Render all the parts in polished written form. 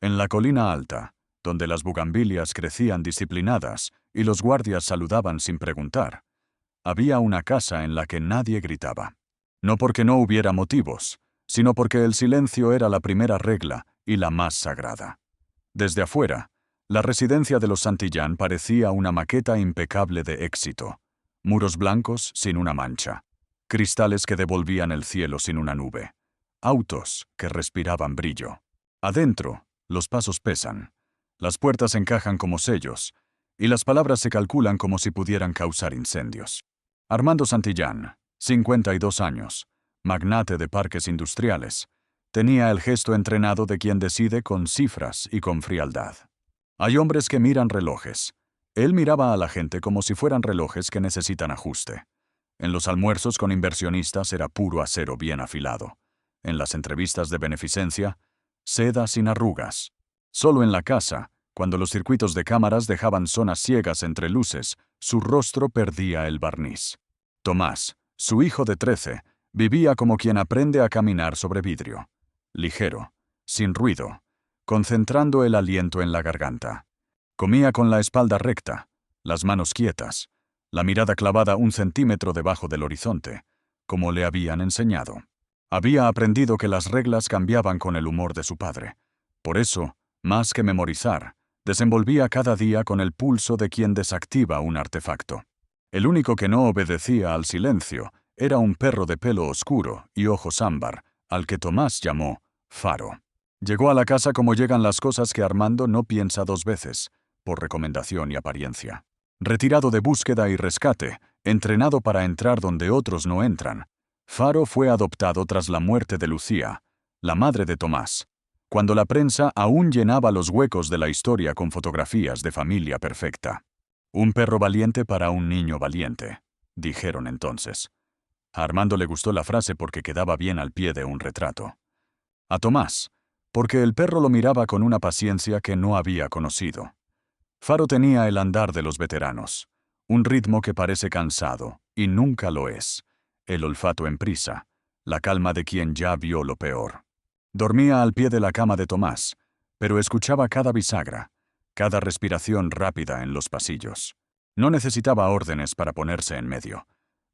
En la colina alta, donde las bugambilias crecían disciplinadas y los guardias saludaban sin preguntar, había una casa en la que nadie gritaba. No porque no hubiera motivos, sino porque el silencio era la primera regla y la más sagrada. Desde afuera, la residencia de los Santillán parecía una maqueta impecable de éxito. Muros blancos sin una mancha, cristales que devolvían el cielo sin una nube, autos que respiraban brillo. Adentro, los pasos pesan, las puertas encajan como sellos, y las palabras se calculan como si pudieran causar incendios. Armando Santillán, 52 años, magnate de parques industriales, tenía el gesto entrenado de quien decide con cifras y con frialdad. Hay hombres que miran relojes. Él miraba a la gente como si fueran relojes que necesitan ajuste. En los almuerzos con inversionistas era puro acero bien afilado. En las entrevistas de beneficencia, seda sin arrugas. Solo en la casa, cuando los circuitos de cámaras dejaban zonas ciegas entre luces, su rostro perdía el barniz. Tomás, su hijo de 13, vivía como quien aprende a caminar sobre vidrio. Ligero, sin ruido, concentrando el aliento en la garganta. Comía con la espalda recta, las manos quietas, la mirada clavada 1 centímetro debajo del horizonte, como le habían enseñado. Había aprendido que las reglas cambiaban con el humor de su padre. Por eso, más que memorizar, desenvolvía cada día con el pulso de quien desactiva un artefacto. El único que no obedecía al silencio era un perro de pelo oscuro y ojos ámbar, al que Tomás llamó Faro. Llegó a la casa como llegan las cosas que Armando no piensa 2 veces, por recomendación y apariencia. Retirado de búsqueda y rescate, entrenado para entrar donde otros no entran, Faro fue adoptado tras la muerte de Lucía, la madre de Tomás, cuando la prensa aún llenaba los huecos de la historia con fotografías de familia perfecta. Un perro valiente para un niño valiente, dijeron entonces. A Armando le gustó la frase porque quedaba bien al pie de un retrato. A Tomás, porque el perro lo miraba con una paciencia que no había conocido. Faro tenía el andar de los veteranos, un ritmo que parece cansado, y nunca lo es, el olfato en prisa, la calma de quien ya vio lo peor. Dormía al pie de la cama de Tomás, pero escuchaba cada bisagra, cada respiración rápida en los pasillos. No necesitaba órdenes para ponerse en medio,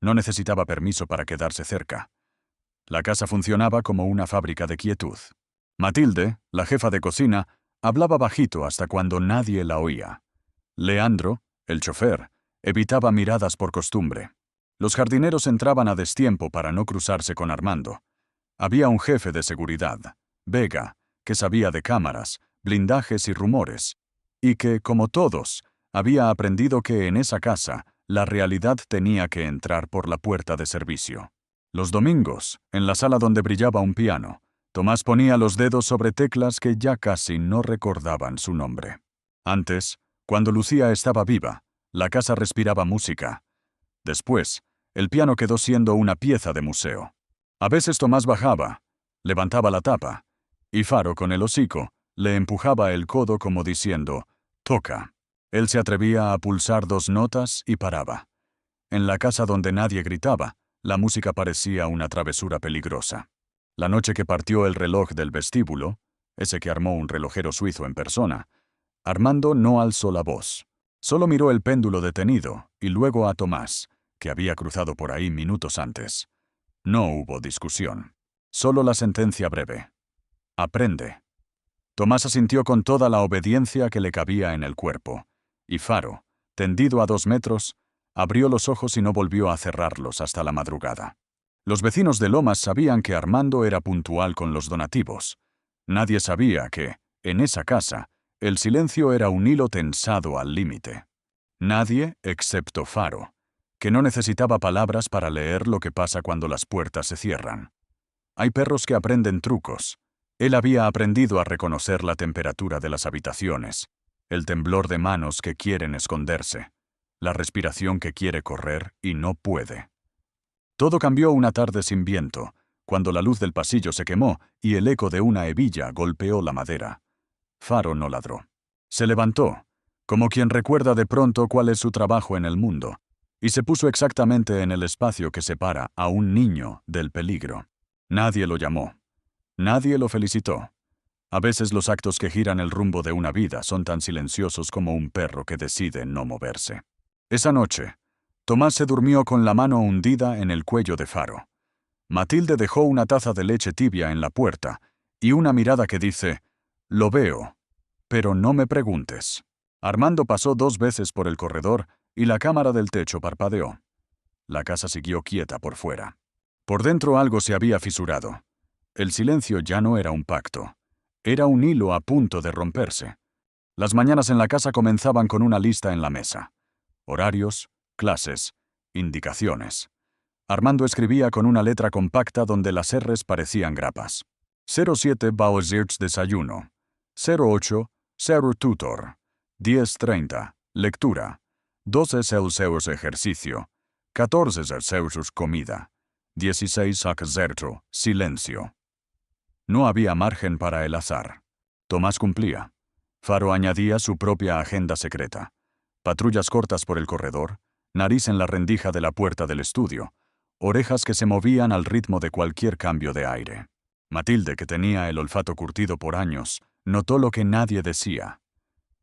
no necesitaba permiso para quedarse cerca. La casa funcionaba como una fábrica de quietud. Matilde, la jefa de cocina, hablaba bajito hasta cuando nadie la oía. Leandro, el chofer, evitaba miradas por costumbre. Los jardineros entraban a destiempo para no cruzarse con Armando. Había un jefe de seguridad, Vega, que sabía de cámaras, blindajes y rumores, y que, como todos, había aprendido que en esa casa la realidad tenía que entrar por la puerta de servicio. Los domingos, en la sala donde brillaba un piano, Tomás ponía los dedos sobre teclas que ya casi no recordaban su nombre. Antes, cuando Lucía estaba viva, la casa respiraba música. Después, el piano quedó siendo una pieza de museo. A veces Tomás bajaba, levantaba la tapa, y Faro, con el hocico, le empujaba el codo como diciendo, «Toca». Él se atrevía a pulsar 2 notas y paraba. En la casa donde nadie gritaba, la música parecía una travesura peligrosa. La noche que partió el reloj del vestíbulo, ese que armó un relojero suizo en persona, Armando no alzó la voz. Solo miró el péndulo detenido y luego a Tomás, que había cruzado por ahí minutos antes. No hubo discusión. Solo la sentencia breve. Aprende. Tomás asintió con toda la obediencia que le cabía en el cuerpo, y Faro, tendido a 2 metros, abrió los ojos y no volvió a cerrarlos hasta la madrugada. Los vecinos de Lomas sabían que Armando era puntual con los donativos. Nadie sabía que, en esa casa, el silencio era un hilo tensado al límite. Nadie, excepto Faro, que no necesitaba palabras para leer lo que pasa cuando las puertas se cierran. Hay perros que aprenden trucos. Él había aprendido a reconocer la temperatura de las habitaciones, el temblor de manos que quieren esconderse, la respiración que quiere correr y no puede. Todo cambió una tarde sin viento, cuando la luz del pasillo se quemó y el eco de una hebilla golpeó la madera. Faro no ladró. Se levantó, como quien recuerda de pronto cuál es su trabajo en el mundo, y se puso exactamente en el espacio que separa a un niño del peligro. Nadie lo llamó. Nadie lo felicitó. A veces los actos que giran el rumbo de una vida son tan silenciosos como un perro que decide no moverse. Esa noche, Tomás se durmió con la mano hundida en el cuello de Faro. Matilde dejó una taza de leche tibia en la puerta y una mirada que dice: «Lo veo, pero no me preguntes». Armando pasó 2 veces por el corredor y la cámara del techo parpadeó. La casa siguió quieta por fuera. Por dentro algo se había fisurado. El silencio ya no era un pacto. Era un hilo a punto de romperse. Las mañanas en la casa comenzaban con una lista en la mesa. Horarios, clases, indicaciones. Armando escribía con una letra compacta donde las R's parecían grapas. 07 Bauer's desayuno. 08 Zero tutor. 10:30 lectura. 12 Celsius ejercicio. 14 Celsius comida. 16 Zero silencio. No había margen para el azar. Tomás cumplía. Faro añadía su propia agenda secreta. Patrullas cortas por el corredor, nariz en la rendija de la puerta del estudio, orejas que se movían al ritmo de cualquier cambio de aire. Matilde, que tenía el olfato curtido por años, notó lo que nadie decía.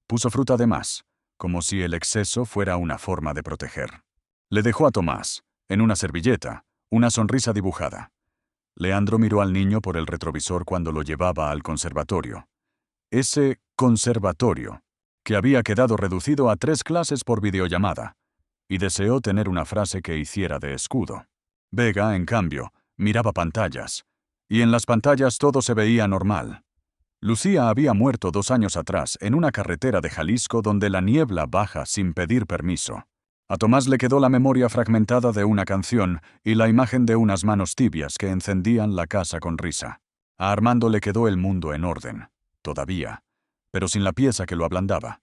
Puso fruta de más, como si el exceso fuera una forma de proteger. Le dejó a Tomás, en una servilleta, una sonrisa dibujada. Leandro miró al niño por el retrovisor cuando lo llevaba al conservatorio. Ese conservatorio, que había quedado reducido a 3 clases por videollamada, y deseó tener una frase que hiciera de escudo. Vega, en cambio, miraba pantallas, y en las pantallas todo se veía normal. Lucía había muerto 2 años atrás en una carretera de Jalisco donde la niebla baja sin pedir permiso. A Tomás le quedó la memoria fragmentada de una canción y la imagen de unas manos tibias que encendían la casa con risa. A Armando le quedó el mundo en orden, todavía, pero sin la pieza que lo ablandaba.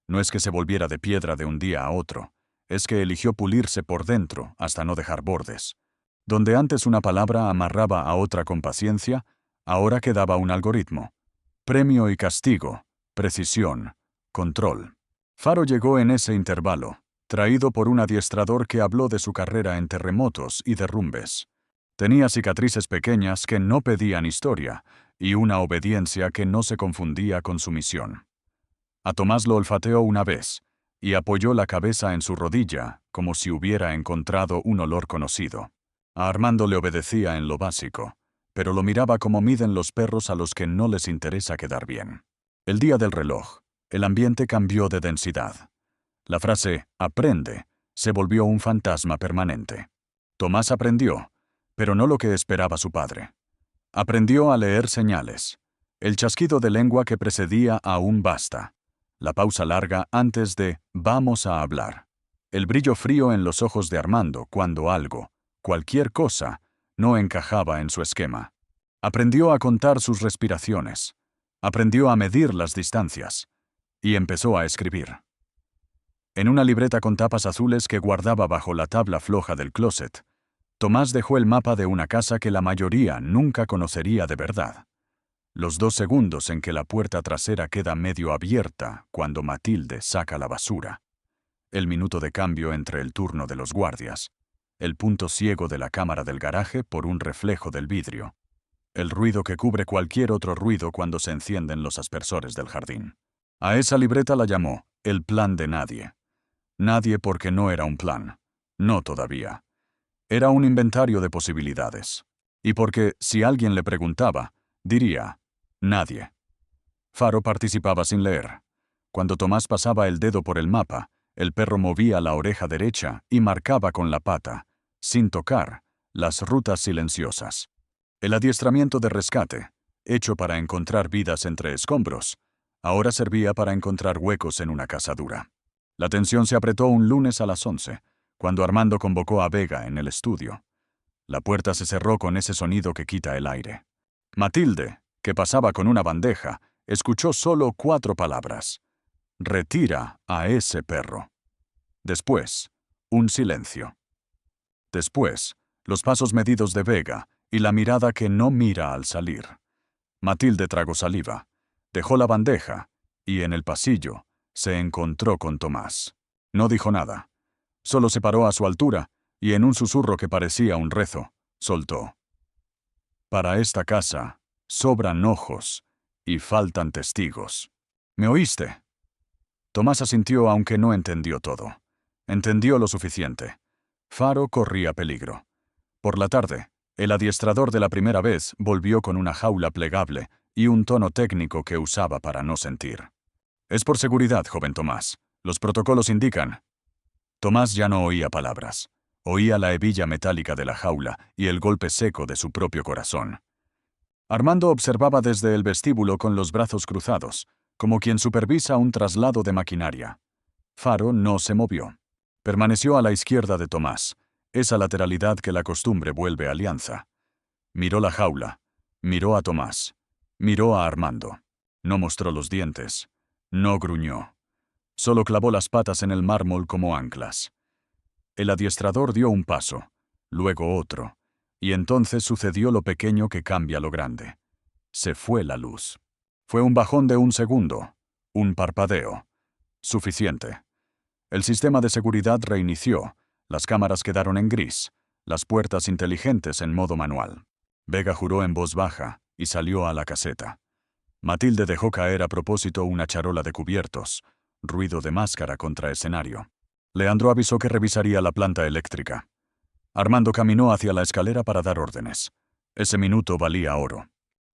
No es que se volviera de piedra de un día a otro, es que eligió pulirse por dentro hasta no dejar bordes. Donde antes una palabra amarraba a otra con paciencia, ahora quedaba un algoritmo. Premio y castigo, precisión, control. Faro llegó en ese intervalo, traído por un adiestrador que habló de su carrera en terremotos y derrumbes. Tenía cicatrices pequeñas que no pedían historia y una obediencia que no se confundía con su misión. A Tomás lo olfateó una vez y apoyó la cabeza en su rodilla como si hubiera encontrado un olor conocido. A Armando le obedecía en lo básico, pero lo miraba como miden los perros a los que no les interesa quedar bien. El día del reloj, el ambiente cambió de densidad. La frase «aprende» se volvió un fantasma permanente. Tomás aprendió, pero no lo que esperaba su padre. Aprendió a leer señales, el chasquido de lengua que precedía a un basta, la pausa larga antes de «vamos a hablar», el brillo frío en los ojos de Armando cuando algo, cualquier cosa, no encajaba en su esquema. Aprendió a contar sus respiraciones, aprendió a medir las distancias, y empezó a escribir. En una libreta con tapas azules que guardaba bajo la tabla floja del closet, Tomás dejó el mapa de una casa que la mayoría nunca conocería de verdad. Los 2 segundos en que la puerta trasera queda medio abierta cuando Matilde saca la basura. El minuto de cambio entre el turno de los guardias. El punto ciego de la cámara del garaje por un reflejo del vidrio. El ruido que cubre cualquier otro ruido cuando se encienden los aspersores del jardín. A esa libreta la llamó el plan de nadie. Nadie porque no era un plan. No todavía. Era un inventario de posibilidades. Y porque, si alguien le preguntaba, diría, nadie. Faro participaba sin leer. Cuando Tomás pasaba el dedo por el mapa, el perro movía la oreja derecha y marcaba con la pata, sin tocar, las rutas silenciosas. El adiestramiento de rescate, hecho para encontrar vidas entre escombros, ahora servía para encontrar huecos en una casa dura. La tensión se apretó un lunes a las 11, cuando Armando convocó a Vega en el estudio. La puerta se cerró con ese sonido que quita el aire. Matilde, que pasaba con una bandeja, escuchó solo 4 palabras. «Retira a ese perro». Después, un silencio. Después, los pasos medidos de Vega y la mirada que no mira al salir. Matilde tragó saliva, dejó la bandeja y en el pasillo se encontró con Tomás. No dijo nada. Solo se paró a su altura y en un susurro que parecía un rezo, soltó. «Para esta casa sobran ojos Y faltan testigos. ¿Me oíste? Tomás asintió aunque no entendió todo. Entendió lo suficiente. Faro corría peligro. Por la tarde, el adiestrador de la primera vez volvió con una jaula plegable y un tono técnico que usaba para no sentir. Es por seguridad, joven Tomás. Los protocolos indican. Tomás ya no oía palabras. Oía la hebilla metálica de la jaula y el golpe seco de su propio corazón. Armando observaba desde el vestíbulo con los brazos cruzados, como quien supervisa un traslado de maquinaria. Faro no se movió. Permaneció a la izquierda de Tomás, esa lateralidad que la costumbre vuelve alianza. Miró la jaula, miró a Tomás, miró a Armando. No mostró los dientes, no gruñó. Solo clavó las patas en el mármol como anclas. El adiestrador dio un paso, luego otro, y entonces sucedió lo pequeño que cambia lo grande. Se fue la luz. Fue un bajón de un segundo, un parpadeo. Suficiente. El sistema de seguridad reinició, las cámaras quedaron en gris, las puertas inteligentes en modo manual. Vega juró en voz baja y salió a la caseta. Matilde dejó caer a propósito una charola de cubiertos, ruido de máscara contra escenario. Leandro avisó que revisaría la planta eléctrica. Armando caminó hacia la escalera para dar órdenes. Ese minuto valía oro.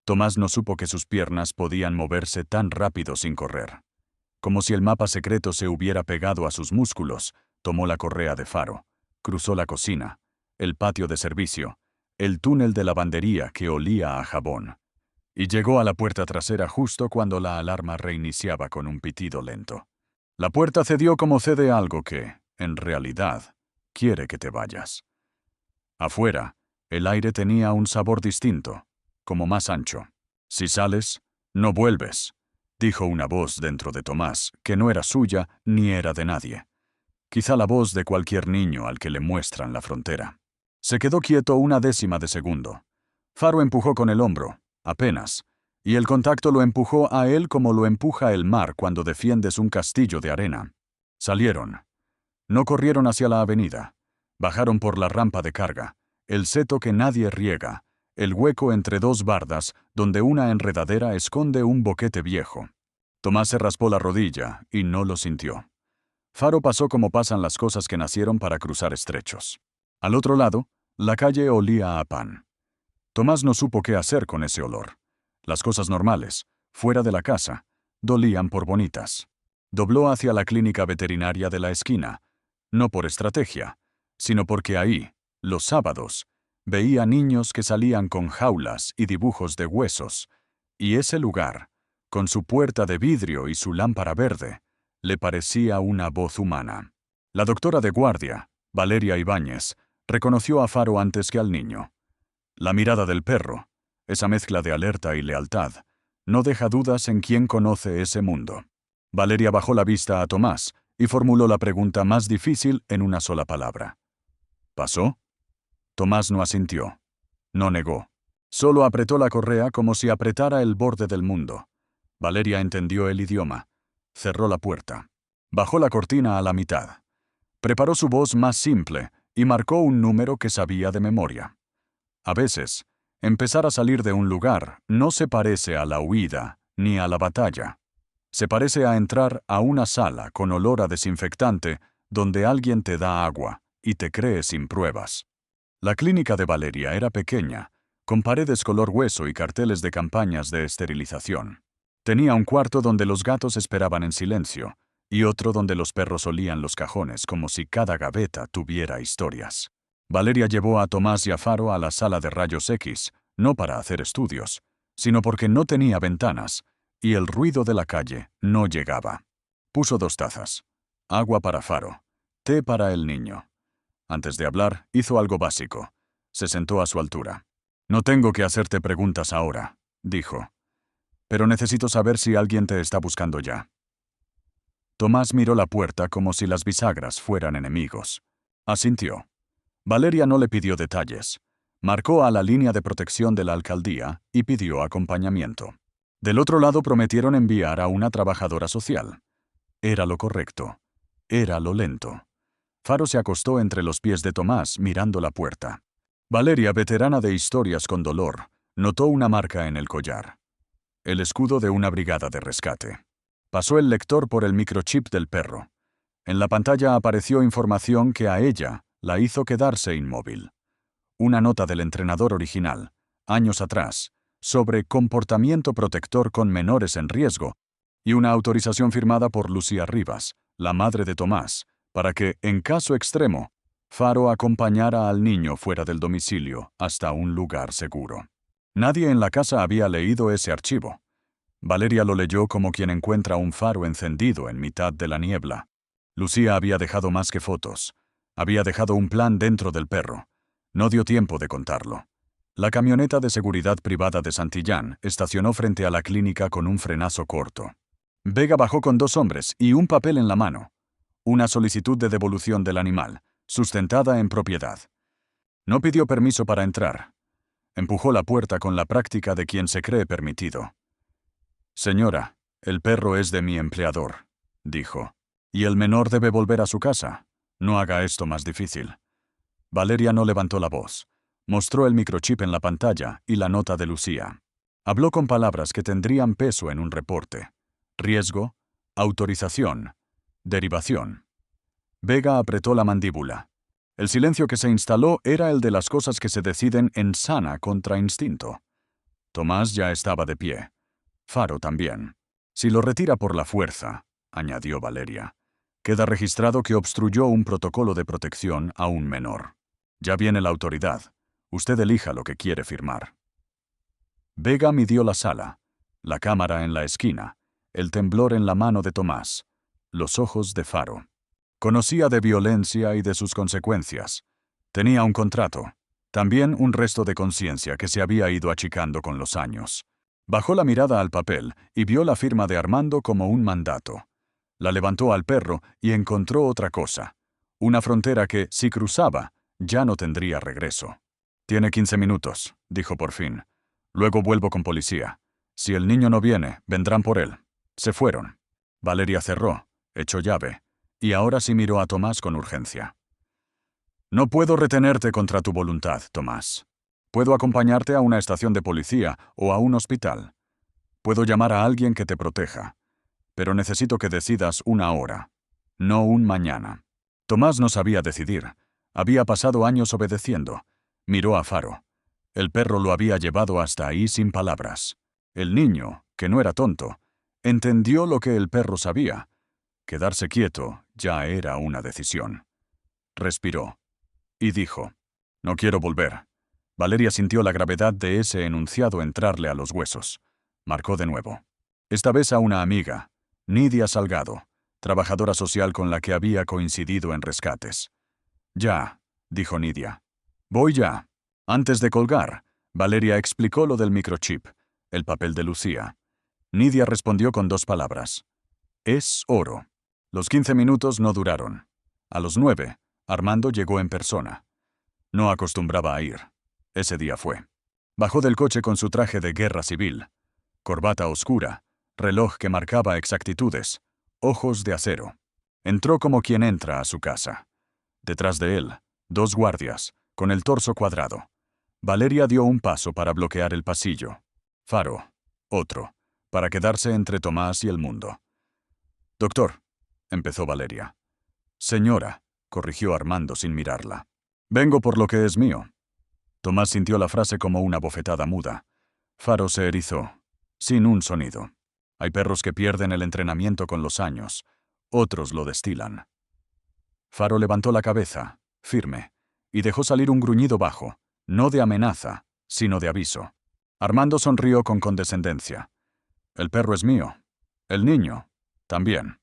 Tomás no supo que sus piernas podían moverse tan rápido sin correr. Como si el mapa secreto se hubiera pegado a sus músculos, tomó la correa de Faro, cruzó la cocina, el patio de servicio, el túnel de lavandería que olía a jabón, y llegó a la puerta trasera justo cuando la alarma reiniciaba con un pitido lento. La puerta cedió como cede algo que, en realidad, quiere que te vayas. Afuera, el aire tenía un sabor distinto, como más ancho. Si sales, no vuelves, dijo una voz dentro de Tomás, que no era suya ni era de nadie. Quizá la voz de cualquier niño al que le muestran la frontera. Se quedó quieto una décima de segundo. Faro empujó con el hombro, apenas, y el contacto lo empujó a él como lo empuja el mar cuando defiendes un castillo de arena. Salieron. No corrieron hacia la avenida. Bajaron por la rampa de carga, el seto que nadie riega, el hueco entre dos bardas donde una enredadera esconde un boquete viejo. Tomás se raspó la rodilla y no lo sintió. Faro pasó como pasan las cosas que nacieron para cruzar estrechos. Al otro lado, la calle olía a pan. Tomás no supo qué hacer con ese olor. Las cosas normales, fuera de la casa, dolían por bonitas. Dobló hacia la clínica veterinaria de la esquina, no por estrategia, sino porque ahí, los sábados, veía niños que salían con jaulas y dibujos de huesos, y ese lugar, con su puerta de vidrio y su lámpara verde, le parecía una voz humana. La doctora de guardia, Valeria Ibáñez, reconoció a Faro antes que al niño. La mirada del perro, esa mezcla de alerta y lealtad, no deja dudas en quién conoce ese mundo. Valeria bajó la vista a Tomás y formuló la pregunta más difícil en una sola palabra. ¿Pasó? Tomás no asintió. No negó. Solo apretó la correa como si apretara el borde del mundo. Valeria entendió el idioma. Cerró la puerta. Bajó la cortina a la mitad. Preparó su voz más simple y marcó un número que sabía de memoria. A veces, empezar a salir de un lugar no se parece a la huida ni a la batalla. Se parece a entrar a una sala con olor a desinfectante donde alguien te da agua y te cree sin pruebas. La clínica de Valeria era pequeña, con paredes color hueso y carteles de campañas de esterilización. Tenía un cuarto donde los gatos esperaban en silencio, y otro donde los perros olían los cajones como si cada gaveta tuviera historias. Valeria llevó a Tomás y a Faro a la sala de rayos X, no para hacer estudios, sino porque no tenía ventanas, y el ruido de la calle no llegaba. Puso 2 tazas. Agua para Faro, té para el niño. Antes de hablar, hizo algo básico. Se sentó a su altura. «No tengo que hacerte preguntas ahora», dijo. «Pero necesito saber si alguien te está buscando ya». Tomás miró la puerta como si las bisagras fueran enemigos. Asintió. Valeria no le pidió detalles. Marcó a la línea de protección de la alcaldía y pidió acompañamiento. Del otro lado prometieron enviar a una trabajadora social. Era lo correcto. Era lo lento. Faro se acostó entre los pies de Tomás mirando la puerta. Valeria, veterana de historias con dolor, notó una marca en el collar. El escudo de una brigada de rescate. Pasó el lector por el microchip del perro. En la pantalla apareció información que a ella la hizo quedarse inmóvil. Una nota del entrenador original, años atrás, sobre comportamiento protector con menores en riesgo, y una autorización firmada por Lucía Rivas, la madre de Tomás, para que, en caso extremo, Faro acompañara al niño fuera del domicilio hasta un lugar seguro. Nadie en la casa había leído ese archivo. Valeria lo leyó como quien encuentra un faro encendido en mitad de la niebla. Lucía había dejado más que fotos. Había dejado un plan dentro del perro. No dio tiempo de contarlo. La camioneta de seguridad privada de Santillán estacionó frente a la clínica con un frenazo corto. Vega bajó con 2 hombres y un papel en la mano. Una solicitud de devolución del animal, sustentada en propiedad. No pidió permiso para entrar. Empujó la puerta con la práctica de quien se cree permitido. «Señora, el perro es de mi empleador», dijo. «Y el menor debe volver a su casa. No haga esto más difícil». Valeria no levantó la voz. Mostró el microchip en la pantalla y la nota de Lucía. Habló con palabras que tendrían peso en un reporte. Riesgo, autorización, derivación. Vega apretó la mandíbula. El silencio que se instaló era el de las cosas que se deciden en sana contra instinto. Tomás ya estaba de pie. Faro también. «Si lo retira por la fuerza», añadió Valeria, «queda registrado que obstruyó un protocolo de protección a un menor. Ya viene la autoridad. Usted elija lo que quiere firmar». Vega midió la sala, la cámara en la esquina, el temblor en la mano de Tomás, los ojos de Faro. Conocía de violencia y de sus consecuencias. Tenía un contrato, también un resto de conciencia que se había ido achicando con los años. Bajó la mirada al papel y vio la firma de Armando como un mandato. La levantó al perro y encontró otra cosa. Una frontera que, si cruzaba, ya no tendría regreso. «Tiene 15 minutos», dijo por fin. «Luego vuelvo con policía. Si el niño no viene, vendrán por él». Se fueron. Valeria cerró, echó llave, y ahora sí miró a Tomás con urgencia. «No puedo retenerte contra tu voluntad, Tomás. Puedo acompañarte a una estación de policía o a un hospital. Puedo llamar a alguien que te proteja. Pero necesito que decidas una hora, no un mañana». Tomás no sabía decidir. Había pasado años obedeciendo. Miró a Faro. El perro lo había llevado hasta ahí sin palabras. El niño, que no era tonto, entendió lo que el perro sabía. Quedarse quieto ya era una decisión. Respiró. Y dijo: «No quiero volver». Valeria sintió la gravedad de ese enunciado entrarle a los huesos. Marcó de nuevo. Esta vez a una amiga, Nidia Salgado, trabajadora social con la que había coincidido en rescates. «Ya», dijo Nidia. «Voy ya». Antes de colgar, Valeria explicó lo del microchip, el papel de Lucía. Nidia respondió con 2 palabras. «Es oro». Los 15 minutos no duraron. A los 9, Armando llegó en persona. No acostumbraba a ir. Ese día fue. Bajó del coche con su traje de guerra civil. Corbata oscura, reloj que marcaba exactitudes, ojos de acero. Entró como quien entra a su casa. Detrás de él, 2 guardias, con el torso cuadrado. Valeria dio un paso para bloquear el pasillo. Faro, otro, para quedarse entre Tomás y el mundo. «Doctor», empezó Valeria. «Señora», corrigió Armando sin mirarla. «Vengo por lo que es mío». Tomás sintió la frase como una bofetada muda. Faro se erizó, sin un sonido. Hay perros que pierden el entrenamiento con los años. Otros lo destilan. Faro levantó la cabeza, firme, y dejó salir un gruñido bajo, no de amenaza, sino de aviso. Armando sonrió con condescendencia. «El perro es mío. El niño, también».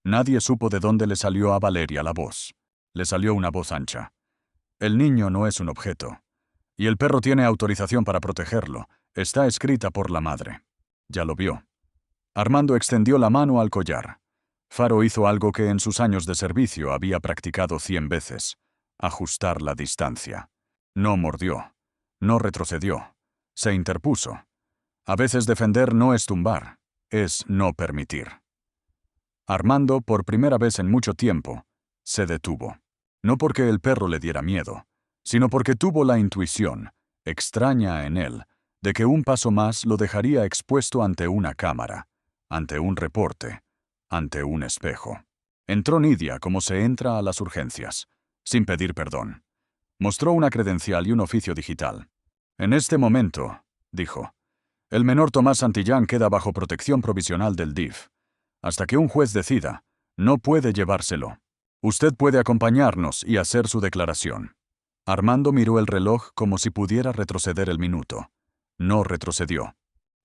Nadie supo de dónde le salió a Valeria la voz. Le salió una voz ancha. «El niño no es un objeto. Y el perro tiene autorización para protegerlo. Está escrita por la madre». Ya lo vio. Armando extendió la mano al collar. Faro hizo algo que en sus años de servicio había practicado 100 veces. Ajustar la distancia. No mordió. No retrocedió. Se interpuso. A veces defender no es tumbar, es no permitir. Armando, por primera vez en mucho tiempo, se detuvo. No porque el perro le diera miedo, sino porque tuvo la intuición, extraña en él, de que un paso más lo dejaría expuesto ante una cámara, ante un reporte, ante un espejo. Entró Nidia como se entra a las urgencias, sin pedir perdón. Mostró una credencial y un oficio digital. En este momento, dijo, el menor Tomás Santillán queda bajo protección provisional del DIF. Hasta que un juez decida, no puede llevárselo. Usted puede acompañarnos y hacer su declaración. Armando miró el reloj como si pudiera retroceder el minuto. No retrocedió.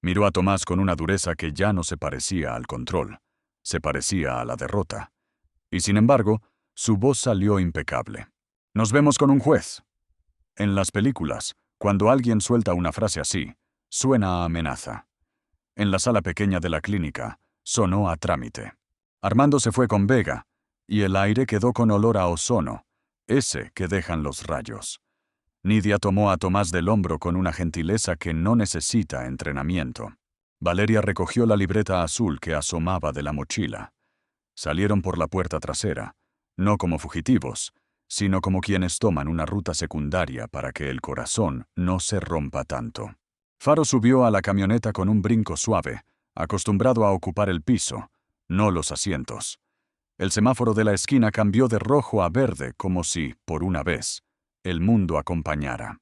Miró a Tomás con una dureza que ya no se parecía al control, se parecía a la derrota. Y sin embargo, su voz salió impecable. Nos vemos con un juez. En las películas, cuando alguien suelta una frase así, suena a amenaza. En la sala pequeña de la clínica, sonó a trámite. Armando se fue con Vega, y el aire quedó con olor a ozono, ese que dejan los rayos. Nidia tomó a Tomás del hombro con una gentileza que no necesita entrenamiento. Valeria recogió la libreta azul que asomaba de la mochila. Salieron por la puerta trasera, no como fugitivos, sino como quienes toman una ruta secundaria para que el corazón no se rompa tanto. Faro subió a la camioneta con un brinco suave, acostumbrado a ocupar el piso, no los asientos. El semáforo de la esquina cambió de rojo a verde como si, por una vez, el mundo acompañara.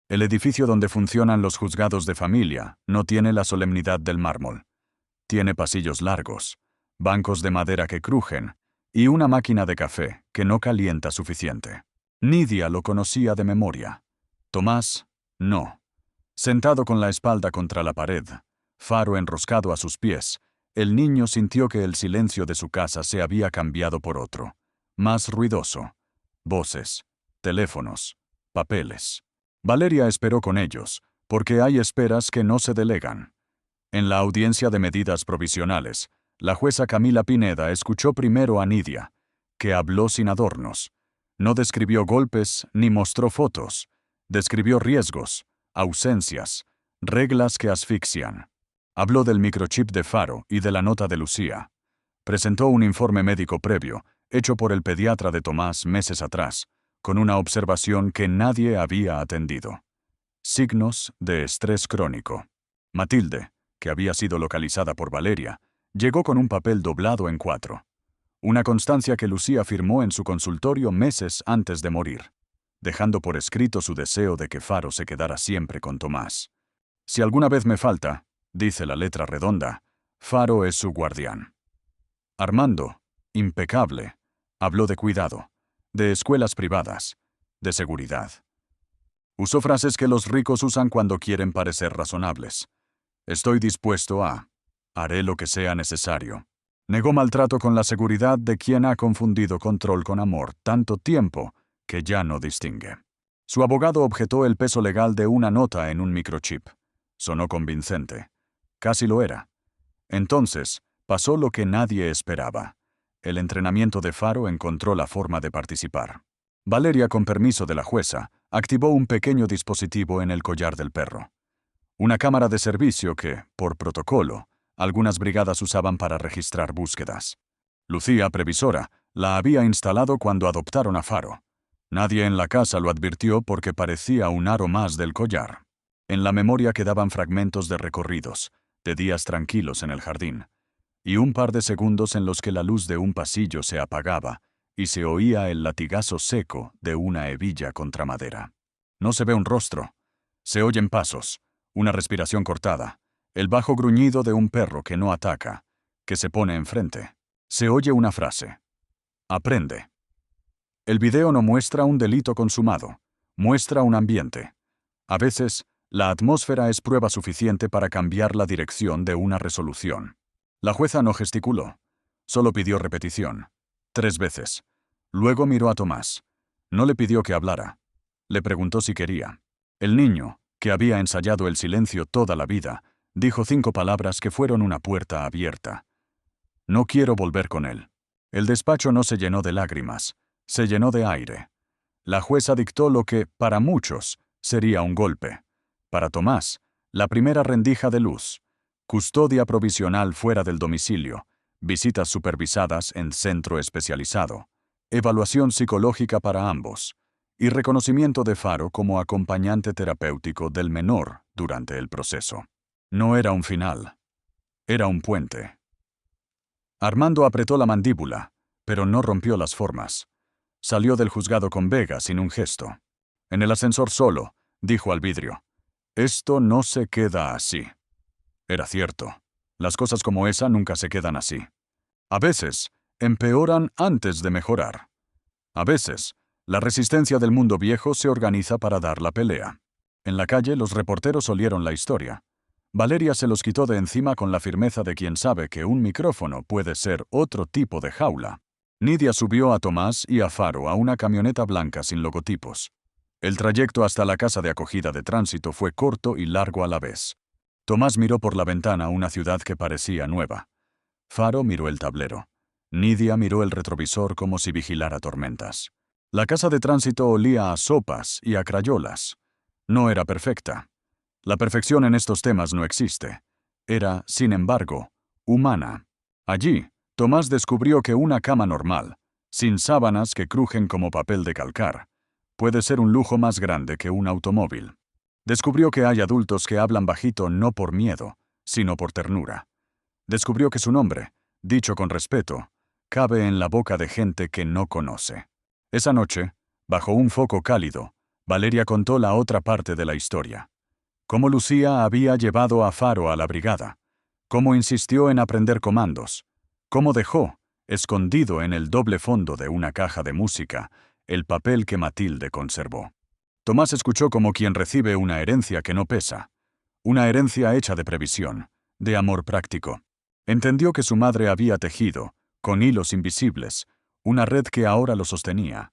El edificio donde funcionan los juzgados de familia no tiene la solemnidad del mármol. Tiene pasillos largos, bancos de madera que crujen y una máquina de café que no calienta suficiente. Nidia lo conocía de memoria. Tomás, no. Sentado con la espalda contra la pared, Faro enroscado a sus pies, el niño sintió que el silencio de su casa se había cambiado por otro, más ruidoso. Voces, teléfonos, papeles. Valeria esperó con ellos, porque hay esperas que no se delegan. En la audiencia de medidas provisionales, la jueza Camila Pineda escuchó primero a Nidia, que habló sin adornos. No describió golpes ni mostró fotos. Describió riesgos, ausencias, reglas que asfixian. Habló del microchip de Faro y de la nota de Lucía. Presentó un informe médico previo, hecho por el pediatra de Tomás meses atrás, con una observación que nadie había atendido. Signos de estrés crónico. Matilde, que había sido localizada por Valeria, llegó con un papel doblado en 4. Una constancia que Lucía firmó en su consultorio meses antes de morir, dejando por escrito su deseo de que Faro se quedara siempre con Tomás. Si alguna vez me falta, dice la letra redonda, Faro es su guardián. Armando, impecable, habló de cuidado, de escuelas privadas, de seguridad. Usó frases que los ricos usan cuando quieren parecer razonables. Estoy dispuesto a. Haré lo que sea necesario. Negó maltrato con la seguridad de quien ha confundido control con amor tanto tiempo que ya no distingue. Su abogado objetó el peso legal de una nota en un microchip. Sonó convincente. Casi lo era. Entonces, pasó lo que nadie esperaba. El entrenamiento de Faro encontró la forma de participar. Valeria, con permiso de la jueza, activó un pequeño dispositivo en el collar del perro. Una cámara de servicio que, por protocolo, algunas brigadas usaban para registrar búsquedas. Lucía, previsora, la había instalado cuando adoptaron a Faro. Nadie en la casa lo advirtió porque parecía un aro más del collar. En la memoria quedaban fragmentos de recorridos, de días tranquilos en el jardín, y un par de segundos en los que la luz de un pasillo se apagaba y se oía el latigazo seco de una hebilla contra madera. No se ve un rostro. Se oyen pasos, una respiración cortada, el bajo gruñido de un perro que no ataca, que se pone enfrente. Se oye una frase. Aprende. El video no muestra un delito consumado, muestra un ambiente. A veces, la atmósfera es prueba suficiente para cambiar la dirección de una resolución. La jueza no gesticuló, solo pidió repetición. 3 veces. Luego miró a Tomás. No le pidió que hablara. Le preguntó si quería. El niño, que había ensayado el silencio toda la vida, dijo 5 palabras que fueron una puerta abierta. No quiero volver con él. El despacho no se llenó de lágrimas, se llenó de aire. La jueza dictó lo que, para muchos, sería un golpe. Para Tomás, la primera rendija de luz. Custodia provisional fuera del domicilio, visitas supervisadas en centro especializado, evaluación psicológica para ambos, y reconocimiento de Faro como acompañante terapéutico del menor durante el proceso. No era un final, era un puente. Armando apretó la mandíbula, pero no rompió las formas. Salió del juzgado con Vega sin un gesto. En el ascensor solo, dijo al vidrio: «Esto no se queda así». Era cierto. Las cosas como esa nunca se quedan así. A veces, empeoran antes de mejorar. A veces, la resistencia del mundo viejo se organiza para dar la pelea. En la calle, los reporteros olieron la historia. Valeria se los quitó de encima con la firmeza de quien sabe que un micrófono puede ser otro tipo de jaula. Nidia subió a Tomás y a Faro a una camioneta blanca sin logotipos. El trayecto hasta la casa de acogida de tránsito fue corto y largo a la vez. Tomás miró por la ventana una ciudad que parecía nueva. Faro miró el tablero. Nidia miró el retrovisor como si vigilara tormentas. La casa de tránsito olía a sopas y a crayolas. No era perfecta. La perfección en estos temas no existe. Era, sin embargo, humana. Allí, Tomás descubrió que una cama normal, sin sábanas que crujen como papel de calcar, puede ser un lujo más grande que un automóvil. Descubrió que hay adultos que hablan bajito no por miedo, sino por ternura. Descubrió que su nombre, dicho con respeto, cabe en la boca de gente que no conoce. Esa noche, bajo un foco cálido, Valeria contó la otra parte de la historia. Cómo Lucía había llevado a Faro a la brigada, cómo insistió en aprender comandos, cómo dejó, escondido en el doble fondo de una caja de música, el papel que Matilde conservó. Tomás escuchó como quien recibe una herencia que no pesa, una herencia hecha de previsión, de amor práctico. Entendió que su madre había tejido, con hilos invisibles, una red que ahora lo sostenía.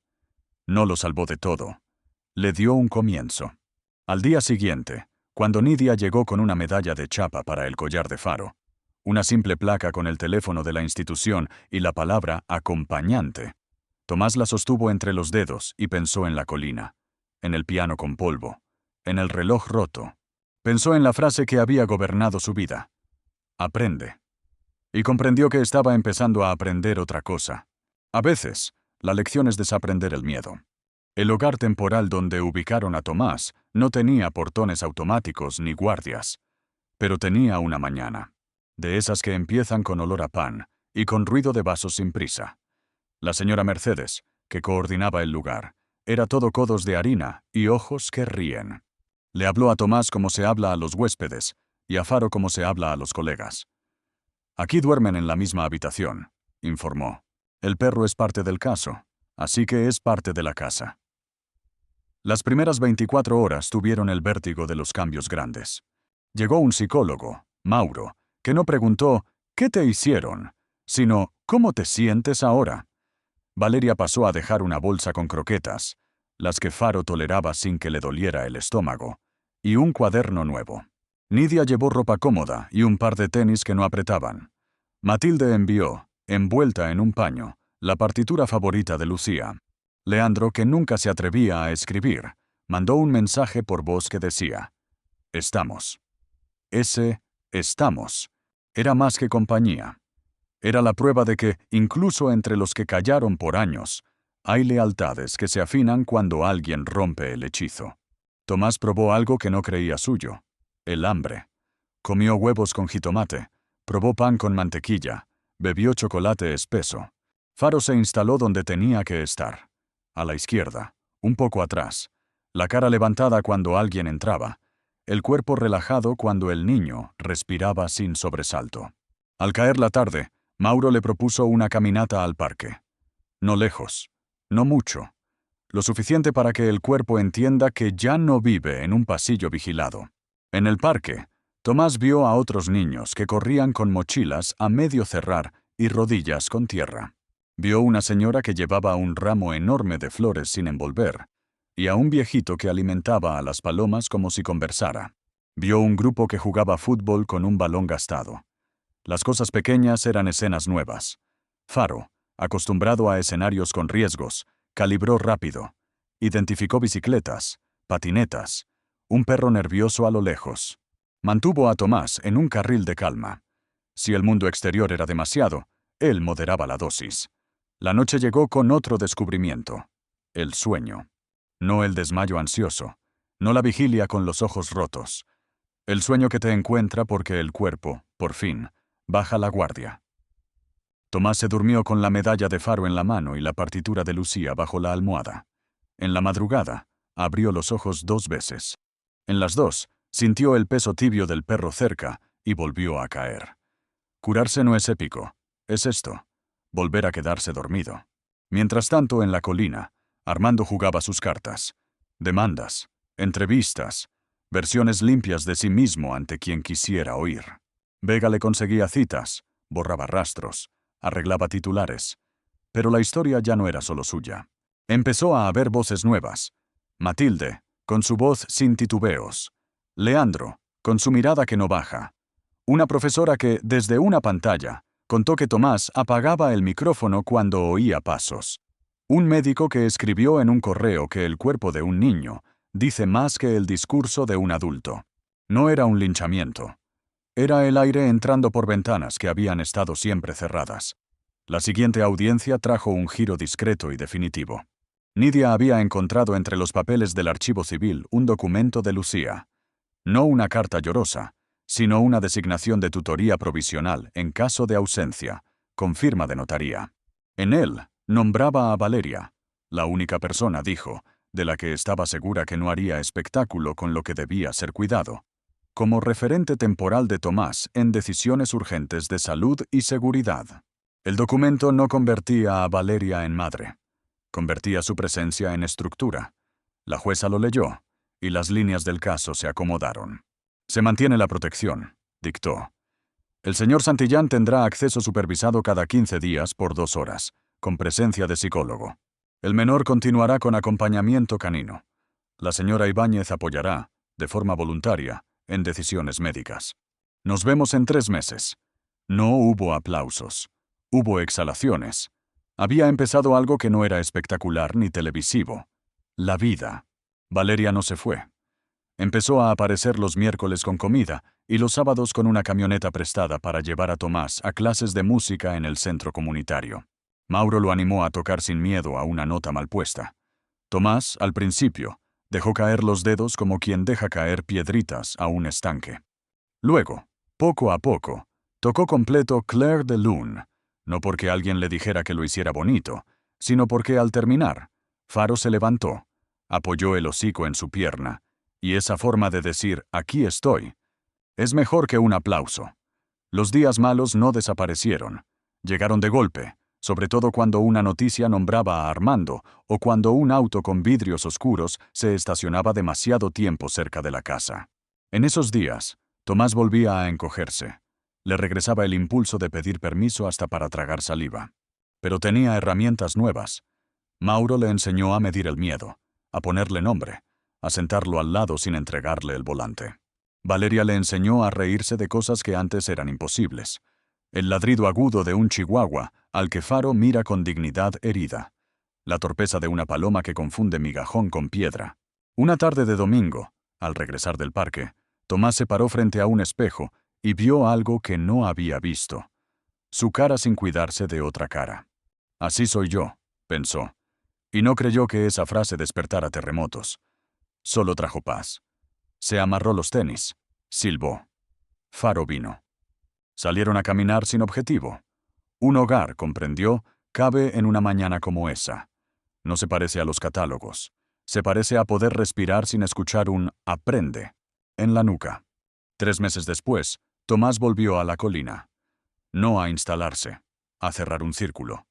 No lo salvó de todo. Le dio un comienzo. Al día siguiente, cuando Nidia llegó con una medalla de chapa para el collar de Faro, una simple placa con el teléfono de la institución y la palabra acompañante, Tomás la sostuvo entre los dedos y pensó en la colina, en el piano con polvo, en el reloj roto. Pensó en la frase que había gobernado su vida: «Aprende». Y comprendió que estaba empezando a aprender otra cosa. A veces, la lección es desaprender el miedo. El hogar temporal donde ubicaron a Tomás no tenía portones automáticos ni guardias, pero tenía una mañana, de esas que empiezan con olor a pan y con ruido de vasos sin prisa. La señora Mercedes, que coordinaba el lugar, era todo codos de harina y ojos que ríen. Le habló a Tomás como se habla a los huéspedes y a Faro como se habla a los colegas. «Aquí duermen en la misma habitación», informó. «El perro es parte del caso, así que es parte de la casa». Las primeras 24 horas tuvieron el vértigo de los cambios grandes. Llegó un psicólogo, Mauro, que no preguntó «¿Qué te hicieron?», sino «¿Cómo te sientes ahora?». Valeria pasó a dejar una bolsa con croquetas, las que Faro toleraba sin que le doliera el estómago, y un cuaderno nuevo. Nidia llevó ropa cómoda y un par de tenis que no apretaban. Matilde envió, envuelta en un paño, la partitura favorita de Lucía. Leandro, que nunca se atrevía a escribir, mandó un mensaje por voz que decía: «Estamos». Ese «estamos» era más que compañía. Era la prueba de que, incluso entre los que callaron por años, hay lealtades que se afinan cuando alguien rompe el hechizo. Tomás probó algo que no creía suyo: el hambre. Comió huevos con jitomate, probó pan con mantequilla, bebió chocolate espeso. Faro se instaló donde tenía que estar, a la izquierda, un poco atrás, la cara levantada cuando alguien entraba, el cuerpo relajado cuando el niño respiraba sin sobresalto. Al caer la tarde, Mauro le propuso una caminata al parque. No lejos, no mucho, lo suficiente para que el cuerpo entienda que ya no vive en un pasillo vigilado. En el parque, Tomás vio a otros niños que corrían con mochilas a medio cerrar y rodillas con tierra. Vio una señora que llevaba un ramo enorme de flores sin envolver, y a un viejito que alimentaba a las palomas como si conversara. Vio un grupo que jugaba fútbol con un balón gastado. Las cosas pequeñas eran escenas nuevas. Faro, acostumbrado a escenarios con riesgos, calibró rápido. Identificó bicicletas, patinetas, un perro nervioso a lo lejos. Mantuvo a Tomás en un carril de calma. Si el mundo exterior era demasiado, él moderaba la dosis. La noche llegó con otro descubrimiento: el sueño. no el desmayo ansioso, no la vigilia con los ojos rotos. El sueño que te encuentra porque el cuerpo, por fin, baja la guardia. Tomás se durmió con la medalla de Faro en la mano y la partitura de Lucía bajo la almohada. En la madrugada, abrió los ojos 2 veces. En las 2, sintió el peso tibio del perro cerca y volvió a caer. Curarse no es épico, es esto, volver a quedarse dormido. Mientras tanto, en la colina, Armando jugaba sus cartas. Demandas, entrevistas, versiones limpias de sí mismo ante quien quisiera oír. Vega le conseguía citas, borraba rastros, arreglaba titulares. Pero la historia ya no era solo suya. Empezó a haber voces nuevas. Matilde, con su voz sin titubeos. Leandro, con su mirada que no baja. Una profesora que, desde una pantalla, contó que Tomás apagaba el micrófono cuando oía pasos. Un médico que escribió en un correo que el cuerpo de un niño dice más que el discurso de un adulto. No era un linchamiento. Era el aire entrando por ventanas que habían estado siempre cerradas. La siguiente audiencia trajo un giro discreto y definitivo. Nidia había encontrado entre los papeles del archivo civil un documento de Lucía. No una carta llorosa, sino una designación de tutoría provisional en caso de ausencia, con firma de notaría. En él, nombraba a Valeria, la única persona, dijo, de la que estaba segura que no haría espectáculo con lo que debía ser cuidado, como referente temporal de Tomás en decisiones urgentes de salud y seguridad. El documento no convertía a Valeria en madre, convertía su presencia en estructura. La jueza lo leyó, y las líneas del caso se acomodaron. Se mantiene la protección, dictó. El señor Santillán tendrá acceso supervisado cada 15 días por 2 horas, con presencia de psicólogo. El menor continuará con acompañamiento canino. La señora Ibáñez apoyará, de forma voluntaria, en decisiones médicas. Nos vemos en 3 meses. No hubo aplausos. Hubo exhalaciones. Había empezado algo que no era espectacular ni televisivo. La vida. Valeria no se fue. Empezó a aparecer los miércoles con comida y los sábados con una camioneta prestada para llevar a Tomás a clases de música en el centro comunitario. Mauro lo animó a tocar sin miedo a una nota mal puesta. Tomás, al principio, dejó caer los dedos como quien deja caer piedritas a un estanque. Luego, poco a poco, tocó completo Clair de Lune, no porque alguien le dijera que lo hiciera bonito, sino porque al terminar, Faro se levantó, apoyó el hocico en su pierna, y esa forma de decir «aquí estoy» es mejor que un aplauso. Los días malos no desaparecieron, llegaron de golpe, sobre todo cuando una noticia nombraba a Armando o cuando un auto con vidrios oscuros se estacionaba demasiado tiempo cerca de la casa. En esos días, Tomás volvía a encogerse. Le regresaba el impulso de pedir permiso hasta para tragar saliva. Pero tenía herramientas nuevas. Mauro le enseñó a medir el miedo, a ponerle nombre, a sentarlo al lado sin entregarle el volante. Valeria le enseñó a reírse de cosas que antes eran imposibles. El ladrido agudo de un chihuahua al que Faro mira con dignidad herida. La torpeza de una paloma que confunde migajón con piedra. Una tarde de domingo, al regresar del parque, Tomás se paró frente a un espejo y vio algo que no había visto. Su cara sin cuidarse de otra cara. Así soy yo, pensó. Y no creyó que esa frase despertara terremotos. Solo trajo paz. Se amarró los tenis. Silbó. Faro vino. Salieron a caminar sin objetivo. Un hogar, comprendió, cabe en una mañana como esa. No se parece a los catálogos. Se parece a poder respirar sin escuchar un «aprende» en la nuca. 3 meses después, Tomás volvió a la colina. No a instalarse, a cerrar un círculo.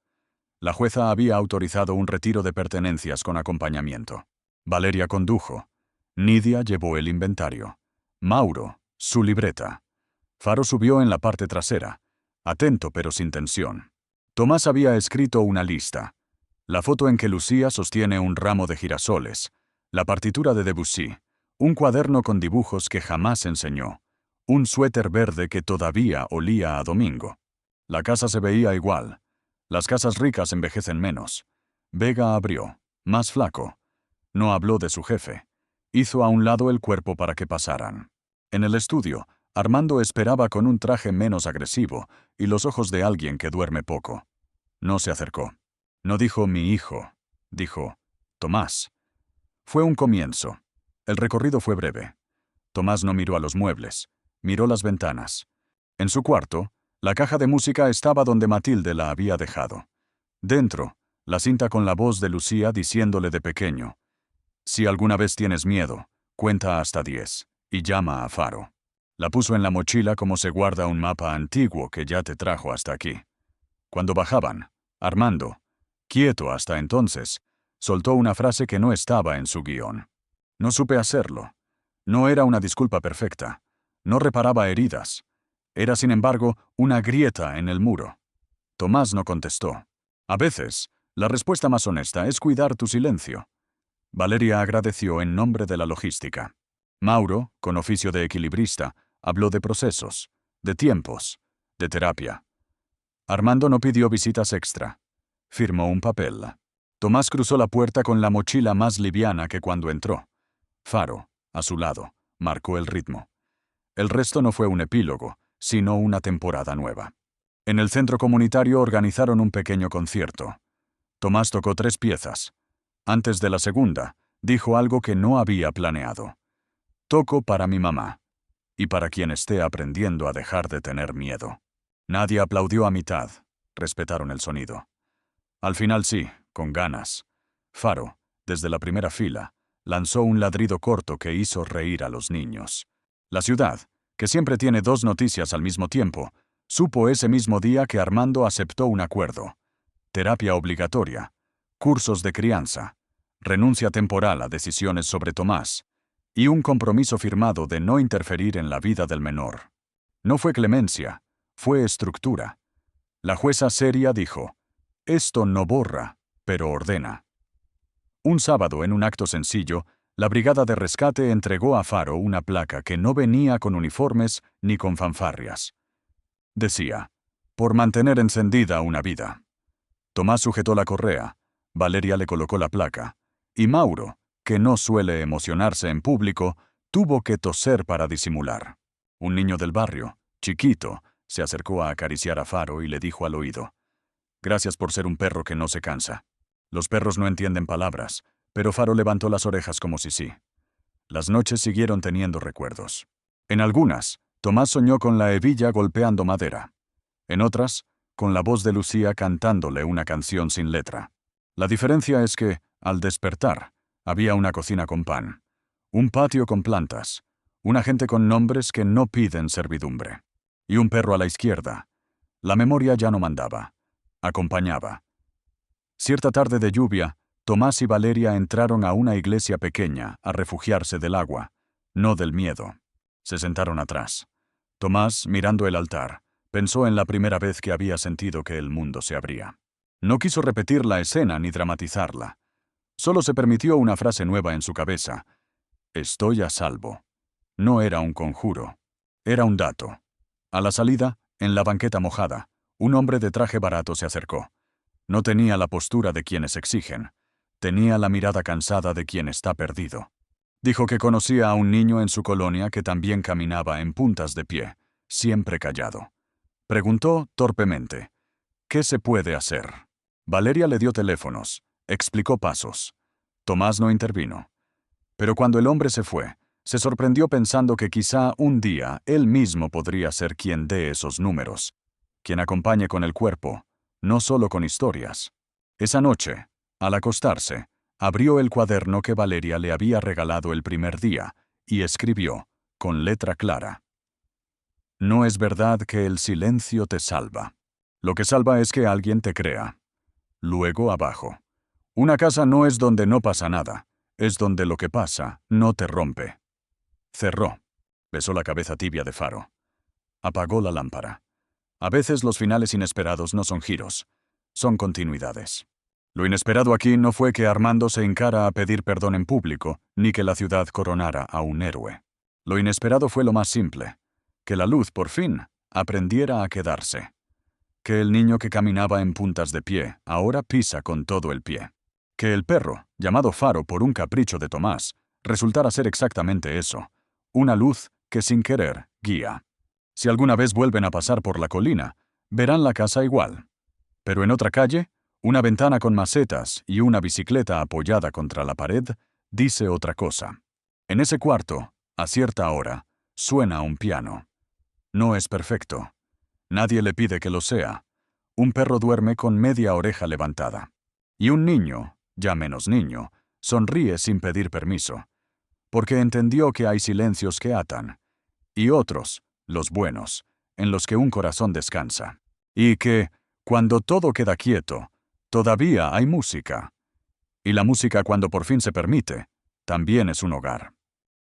La jueza había autorizado un retiro de pertenencias con acompañamiento. Valeria condujo. Nidia llevó el inventario. Mauro, su libreta. Faro subió en la parte trasera, atento pero sin tensión. Tomás había escrito una lista. La foto en que Lucía sostiene un ramo de girasoles, la partitura de Debussy, un cuaderno con dibujos que jamás enseñó, un suéter verde que todavía olía a domingo. La casa se veía igual. Las casas ricas envejecen menos. Vega abrió, más flaco. No habló de su jefe. Hizo a un lado el cuerpo para que pasaran. En el estudio, Armando esperaba con un traje menos agresivo y los ojos de alguien que duerme poco. No se acercó. No dijo «mi hijo», dijo «Tomás». Fue un comienzo. El recorrido fue breve. Tomás no miró a los muebles, miró las ventanas. En su cuarto, la caja de música estaba donde Matilde la había dejado. Dentro, la cinta con la voz de Lucía diciéndole de pequeño: «Si alguna vez tienes miedo, cuenta hasta 10 y llama a Faro». La puso en la mochila como se guarda un mapa antiguo que ya te trajo hasta aquí. Cuando bajaban, Armando, quieto hasta entonces, soltó una frase que no estaba en su guión. No supe hacerlo. No era una disculpa perfecta. No reparaba heridas. Era, sin embargo, una grieta en el muro. Tomás no contestó. A veces, la respuesta más honesta es cuidar tu silencio. Valeria agradeció en nombre de la logística. Mauro, con oficio de equilibrista, habló de procesos, de tiempos, de terapia. Armando no pidió visitas extra. Firmó un papel. Tomás cruzó la puerta con la mochila más liviana que cuando entró. Faro, a su lado, marcó el ritmo. El resto no fue un epílogo, sino una temporada nueva. En el centro comunitario organizaron un pequeño concierto. Tomás tocó 3 piezas. Antes de la segunda, dijo algo que no había planeado. Toco para mi mamá. Y para quien esté aprendiendo a dejar de tener miedo. Nadie aplaudió a mitad. Respetaron el sonido. Al final sí, con ganas. Faro, desde la primera fila, lanzó un ladrido corto que hizo reír a los niños. La ciudad, que siempre tiene 2 noticias al mismo tiempo, supo ese mismo día que Armando aceptó un acuerdo. Terapia obligatoria, cursos de crianza, renuncia temporal a decisiones sobre Tomás, y un compromiso firmado de no interferir en la vida del menor. No fue clemencia, fue estructura. La jueza seria dijo: «Esto no borra, pero ordena». Un sábado, en un acto sencillo, la brigada de rescate entregó a Faro una placa que no venía con uniformes ni con fanfarrias. Decía: «Por mantener encendida una vida». Tomás sujetó la correa, Valeria le colocó la placa, y Mauro, que no suele emocionarse en público, tuvo que toser para disimular. Un niño del barrio, chiquito, se acercó a acariciar a Faro y le dijo al oído: «Gracias por ser un perro que no se cansa». Los perros no entienden palabras, pero Faro levantó las orejas como si sí. Las noches siguieron teniendo recuerdos. En algunas, Tomás soñó con la hebilla golpeando madera. En otras, con la voz de Lucía cantándole una canción sin letra. La diferencia es que, al despertar, había una cocina con pan, un patio con plantas, una gente con nombres que no piden servidumbre, y un perro a la izquierda. La memoria ya no mandaba, acompañaba. Cierta tarde de lluvia, Tomás y Valeria entraron a una iglesia pequeña a refugiarse del agua, no del miedo. Se sentaron atrás. Tomás, mirando el altar, pensó en la primera vez que había sentido que el mundo se abría. No quiso repetir la escena ni dramatizarla. Solo se permitió una frase nueva en su cabeza: «Estoy a salvo». No era un conjuro. Era un dato. A la salida, en la banqueta mojada, un hombre de traje barato se acercó. No tenía la postura de quienes exigen. Tenía la mirada cansada de quien está perdido. Dijo que conocía a un niño en su colonia que también caminaba en puntas de pie, siempre callado. Preguntó torpemente: «¿Qué se puede hacer?». Valeria le dio teléfonos, explicó pasos. Tomás no intervino. Pero cuando el hombre se fue, se sorprendió pensando que quizá un día él mismo podría ser quien dé esos números, quien acompañe con el cuerpo, no solo con historias. Esa noche, al acostarse, abrió el cuaderno que Valeria le había regalado el primer día y escribió, con letra clara: «No es verdad que el silencio te salva. Lo que salva es que alguien te crea». Luego abajo: «Una casa no es donde no pasa nada, es donde lo que pasa no te rompe». Cerró. Besó la cabeza tibia de Faro. Apagó la lámpara. A veces los finales inesperados no son giros, son continuidades. Lo inesperado aquí no fue que Armando se hincara a pedir perdón en público, ni que la ciudad coronara a un héroe. Lo inesperado fue lo más simple: que la luz, por fin, aprendiera a quedarse. Que el niño que caminaba en puntas de pie ahora pisa con todo el pie. Que el perro, llamado Faro por un capricho de Tomás, resultara ser exactamente eso: una luz que sin querer guía. Si alguna vez vuelven a pasar por la colina, verán la casa igual. Pero en otra calle, una ventana con macetas y una bicicleta apoyada contra la pared dice otra cosa. En ese cuarto, a cierta hora, suena un piano. No es perfecto. Nadie le pide que lo sea. Un perro duerme con media oreja levantada. Y un niño, ya menos niño, sonríe sin pedir permiso, porque entendió que hay silencios que atan, y otros, los buenos, en los que un corazón descansa. Y que, cuando todo queda quieto, todavía hay música. Y la música, cuando por fin se permite, también es un hogar.